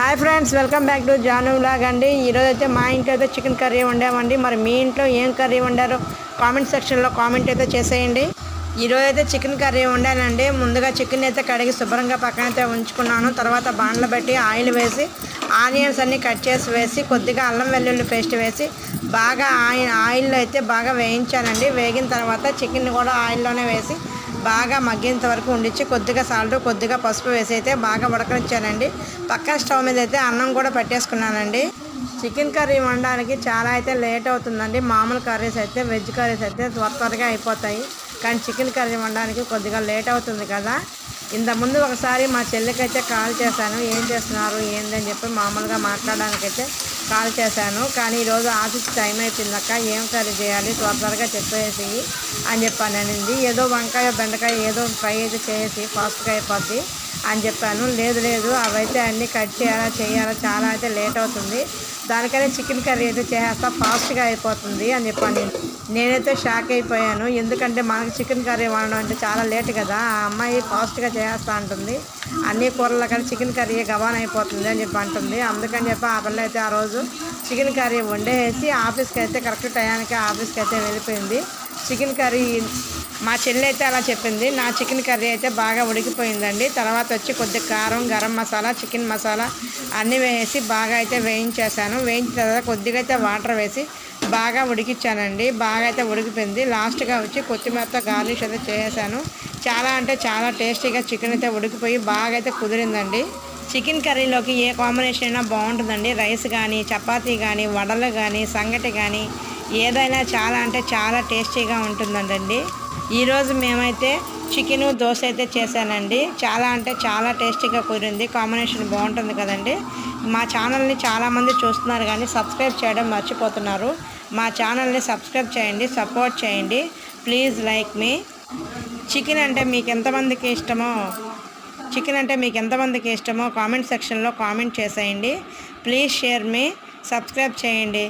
Hi friends, welcome back to Janu vlog అండి. ఈరోజు అయితే మా ఇంట్లో అయితే చికెన్ కర్రీ వండామండి. మరి మీ ఇంట్లో ఏం కర్రీ వండారో కామెంట్ సెక్షన్లో కామెంట్ అయితే చేసేయండి. ఈరోజు అయితే చికెన్ కర్రీ వండానండి. ముందుగా చికెన్ అయితే కడిగి శుభ్రంగా పక్కన అయితే ఉంచుకున్నాను. తర్వాత బాండ్లు పెట్టి ఆయిల్ వేసి ఆనియన్స్ అన్నీ కట్ చేసి వేసి కొద్దిగా అల్లం వెల్లుల్లి పేస్ట్ వేసి బాగా ఆయిల్లో అయితే బాగా వేయించానండి. వేగిన తర్వాత చికెన్ కూడా ఆయిల్లోనే వేసి బాగా మగ్గేంత వరకు ఉండిచ్చి కొద్దిగా సాల్ట్ కొద్దిగా పసుపు వేసి అయితే బాగా ఉడకనిచ్చానండి. పక్కన స్టవ్ మీద అయితే అన్నం కూడా పెట్టేసుకున్నానండి. చికెన్ కర్రీ వండడానికి చాలా అయితే లేట్ అవుతుందండి. మామూలు కర్రీస్ అయితే వెజ్ కర్రీస్ అయితే త్వరగా అయిపోతాయి, కానీ చికెన్ కర్రీ వండడానికి కొద్దిగా లేట్ అవుతుంది కదా. ఇంతకుముందు ఒకసారి మా చెల్లికైతే కాల్ చేశాను, ఏం చేస్తున్నారు ఏందని చెప్పి మామూలుగా మాట్లాడడానికైతే కాల్ చేశాను. కానీ ఈరోజు ఆఫీస్ టైం అయిపోయిందక్క, ఏం కర్రీ చేయాలి త్వరగా చెప్పేసి అని చెప్పానండి. ఏదో వంకాయ బెండకాయ ఏదో ఫ్రై అయితే చేసి ఫాస్ట్గా అయిపోద్ది అని చెప్పాను. లేదు అవైతే అన్నీ కట్ చేయాలా చాలా అయితే లేట్ అవుతుంది, దానికైనా చికెన్ కర్రీ అయితే చేసేస్తా ఫాస్ట్గా అయిపోతుంది అని చెప్పాను. నేనైతే షాక్ అయిపోయాను, ఎందుకంటే మనకి చికెన్ కర్రీ వండడం అంటే చాలా లేట్ కదా. ఆ అమ్మాయి ఫాస్ట్గా చేస్తా అంటుంది, అన్ని కూరల కానీ చికెన్ కర్రీ గబాన్ అయిపోతుంది అని చెప్పి అంటుంది. అందుకని చెప్పి ఆ పిల్ల అయితే ఆ రోజు చికెన్ కర్రీ వండేసి ఆఫీస్కి అయితే కరెక్ట్ టయానికి ఆఫీస్కి అయితే వెళ్ళిపోయింది. చికెన్ కర్రీ మా చెల్లి అయితే అలా చెప్పింది. నా చికెన్ కర్రీ అయితే బాగా ఉడికిపోయిందండి. తర్వాత వచ్చి కొద్దిగా కారం, గరం మసాలా, చికెన్ మసాలా అన్నీ వేసి బాగా అయితే వేయించేసాను. వేయించిన తర్వాత కొద్దిగా అయితే వాటర్ వేసి బాగా ఉడికిచ్చానండి. బాగా అయితే ఉడికిపోయింది. లాస్ట్గా వచ్చి కొత్తిమీరతో గార్నిష్ అయితే చేసాను. చాలా అంటే చాలా టేస్టీగా చికెన్ అయితే ఉడికిపోయి బాగా అయితే కుదిరిందండి. చికెన్ కర్రీలోకి ఏ కాంబినేషన్ అయినా బాగుంటుందండి. రైస్ కానీ, చపాతీ కానీ, వడలు కానీ, సంగటి కానీ ఏదైనా చాలా అంటే చాలా టేస్టీగా ఉంటుందండి. ఈరోజు మేమైతే చికెను దోశ అయితే చేశానండి. చాలా అంటే చాలా టేస్టీగా కుదిరింది. కాంబినేషన్ బాగుంటుంది కదండి. మా ఛానల్ని చాలామంది చూస్తున్నారు కానీ సబ్స్క్రైబ్ చేయడం మర్చిపోతున్నారు. మా ఛానల్ని సబ్స్క్రైబ్ చేయండి, సపోర్ట్ చేయండి, ప్లీజ్ లైక్ మీ. చికెన్ అంటే మీకు ఎంతమందికి ఇష్టమో కామెంట్ సెక్షన్లో కామెంట్ చేసేయండి. ప్లీజ్ షేర్ మీ, సబ్స్క్రైబ్ చేయండి.